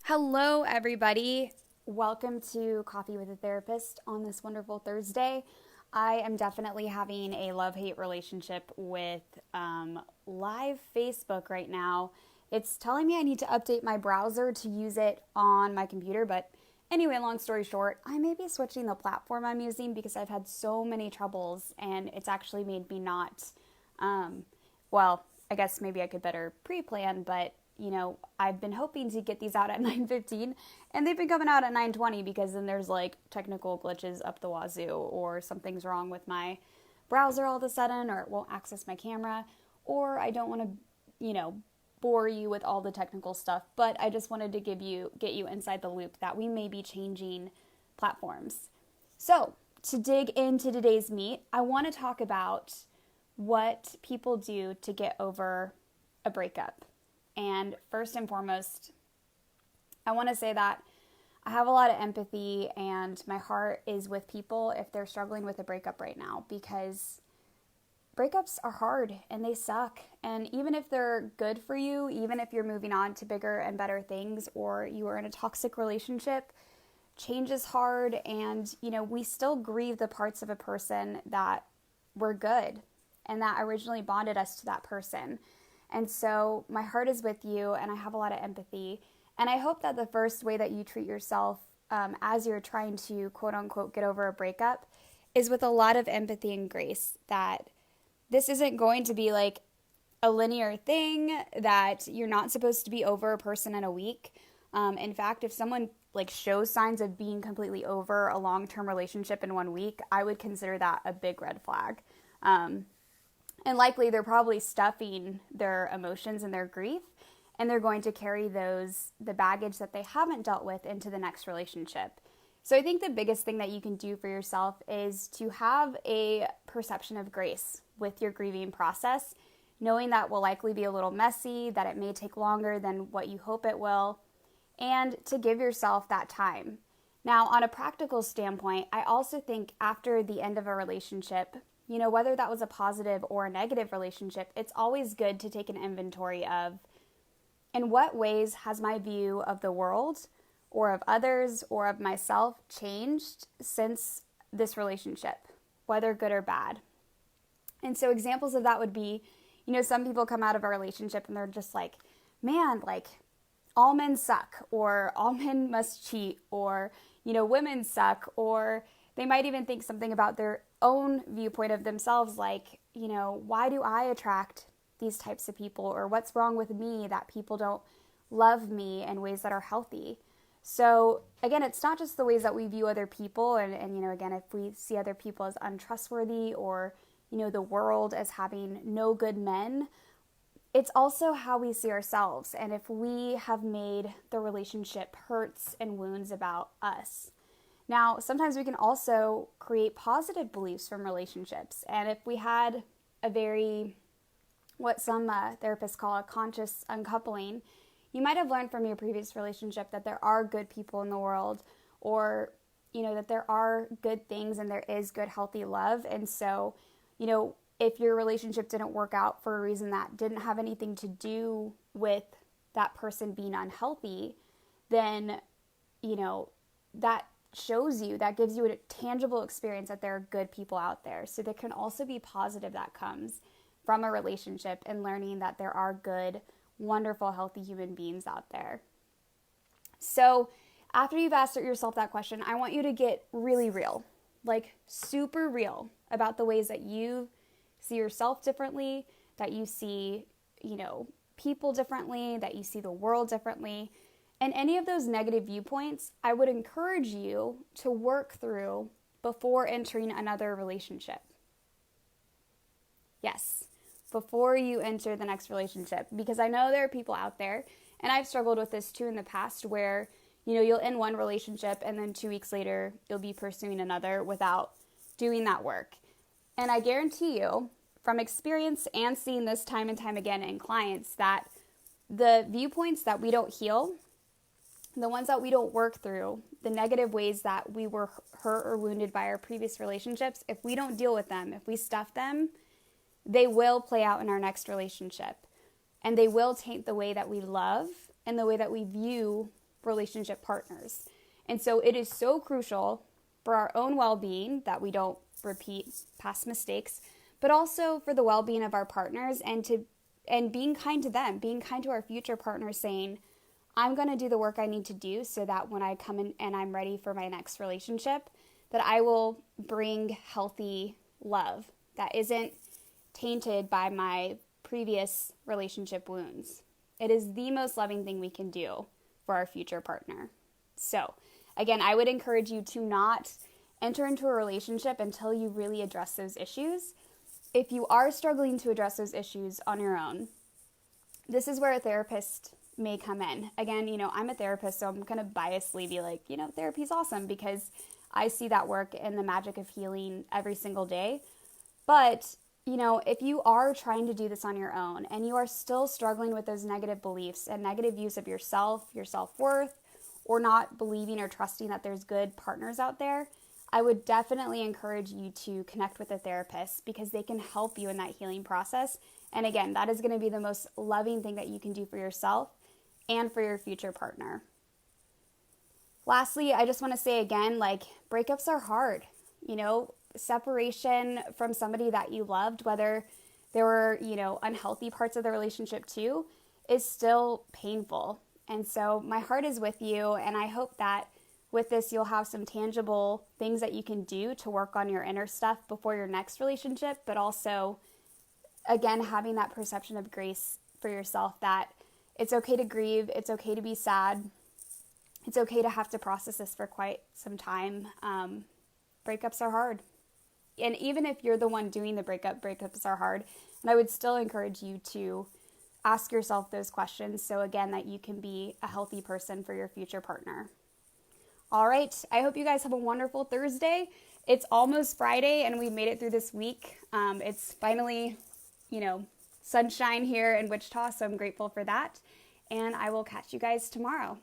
Hello, everybody. Welcome to Coffee with a Therapist on this wonderful Thursday. I am definitely having a love-hate relationship with live Facebook right now. It's telling me I need to update my browser to use it on my computer, but anyway, long story short, I may be switching the platform I'm using because I've had so many troubles and it's actually made me not, well, I guess maybe I could better pre-plan, but I've been hoping to get these out at 9:15 and they've been coming out at 9:20 because then there's like technical glitches up the wazoo or something's wrong with my browser all of a sudden or it won't access my camera or I don't want to, bore you with all the technical stuff, but I just wanted to get you inside the loop that we may be changing platforms. So, to dig into today's meat, I want to talk about what people do to get over a breakup. And first and foremost, I want to say that I have a lot of empathy and my heart is with people if they're struggling with a breakup right now because breakups are hard and they suck. And even if they're good for you, even if you're moving on to bigger and better things or you are in a toxic relationship, change is hard and, we still grieve the parts of a person that were good and that originally bonded us to that person. And so my heart is with you and I have a lot of empathy. And I hope that the first way that you treat yourself as you're trying to quote unquote get over a breakup is with a lot of empathy and grace, that this isn't going to be like a linear thing, that you're not supposed to be over a person in a week. In fact, if someone like shows signs of being completely over a long-term relationship in 1 week, I would consider that a big red flag. And likely they're probably stuffing their emotions and their grief, and they're going to carry the baggage that they haven't dealt with into the next relationship. So I think the biggest thing that you can do for yourself is to have a perception of grace with your grieving process, knowing that will likely be a little messy, that it may take longer than what you hope it will, and to give yourself that time. Now, on a practical standpoint, I also think after the end of a relationship, whether that was a positive or a negative relationship, it's always good to take an inventory of in what ways has my view of the world or of others or of myself changed since this relationship, whether good or bad. And so examples of that would be, some people come out of a relationship and they're just like, man, like all men suck, or all men must cheat, or, women suck, or they might even think something about their own viewpoint of themselves, like, why do I attract these types of people? Or what's wrong with me that people don't love me in ways that are healthy? So again, it's not just the ways that we view other people. And again, if we see other people as untrustworthy or, the world as having no good men, it's also how we see ourselves. And if we have made the relationship hurts and wounds about us. Now, sometimes we can also create positive beliefs from relationships. And if we had a very, what some therapists call a conscious uncoupling, you might have learned from your previous relationship that there are good people in the world, or, that there are good things and there is good, healthy love. And so, if your relationship didn't work out for a reason that didn't have anything to do with that person being unhealthy, then, that shows you, that gives you a tangible experience that there are good people out there. So there can also be positive that comes from a relationship and learning that there are good, wonderful, healthy human beings out there. So after you've asked yourself that question, I want you to get really real, like super real about the ways that you see yourself differently, that you see, people differently, that you see the world differently. And any of those negative viewpoints, I would encourage you to work through before entering another relationship. Yes, before you enter the next relationship. Because I know there are people out there, and I've struggled with this too in the past, where, you'll end one relationship and then 2 weeks later, you'll be pursuing another without doing that work. And I guarantee you, from experience and seeing this time and time again in clients, that the viewpoints that we don't heal, the ones that we don't work through, the negative ways that we were hurt or wounded by our previous relationships, if we don't deal with them, if we stuff them, they will play out in our next relationship. And they will taint the way that we love and the way that we view relationship partners. And so it is so crucial for our own well-being that we don't repeat past mistakes, but also for the well-being of our partners and being kind to them, being kind to our future partners, saying, I'm going to do the work I need to do so that when I come in and I'm ready for my next relationship, that I will bring healthy love that isn't tainted by my previous relationship wounds. It is the most loving thing we can do for our future partner. So, again, I would encourage you to not enter into a relationship until you really address those issues. If you are struggling to address those issues on your own, this is where a therapist may come in. Again, I'm a therapist, so I'm going to biasly be like, therapy's awesome because I see that work and the magic of healing every single day. But, if you are trying to do this on your own and you are still struggling with those negative beliefs and negative views of yourself, your self-worth, or not believing or trusting that there's good partners out there, I would definitely encourage you to connect with a therapist because they can help you in that healing process. And again, that is going to be the most loving thing that you can do for yourself and for your future partner. Lastly, I just want to say again, breakups are hard. Separation from somebody that you loved, whether there were, unhealthy parts of the relationship too, is still painful. And so my heart is with you, and I hope that with this you'll have some tangible things that you can do to work on your inner stuff before your next relationship, but also, again, having that perception of grace for yourself that it's okay to grieve, it's okay to be sad, it's okay to have to process this for quite some time. Breakups are hard. And even if you're the one doing the breakups are hard. And I would still encourage you to ask yourself those questions so, again, that you can be a healthy person for your future partner. All right. I hope you guys have a wonderful Thursday. It's almost Friday and we made it through this week. It's finally, sunshine here in Wichita, so I'm grateful for that. And I will catch you guys tomorrow.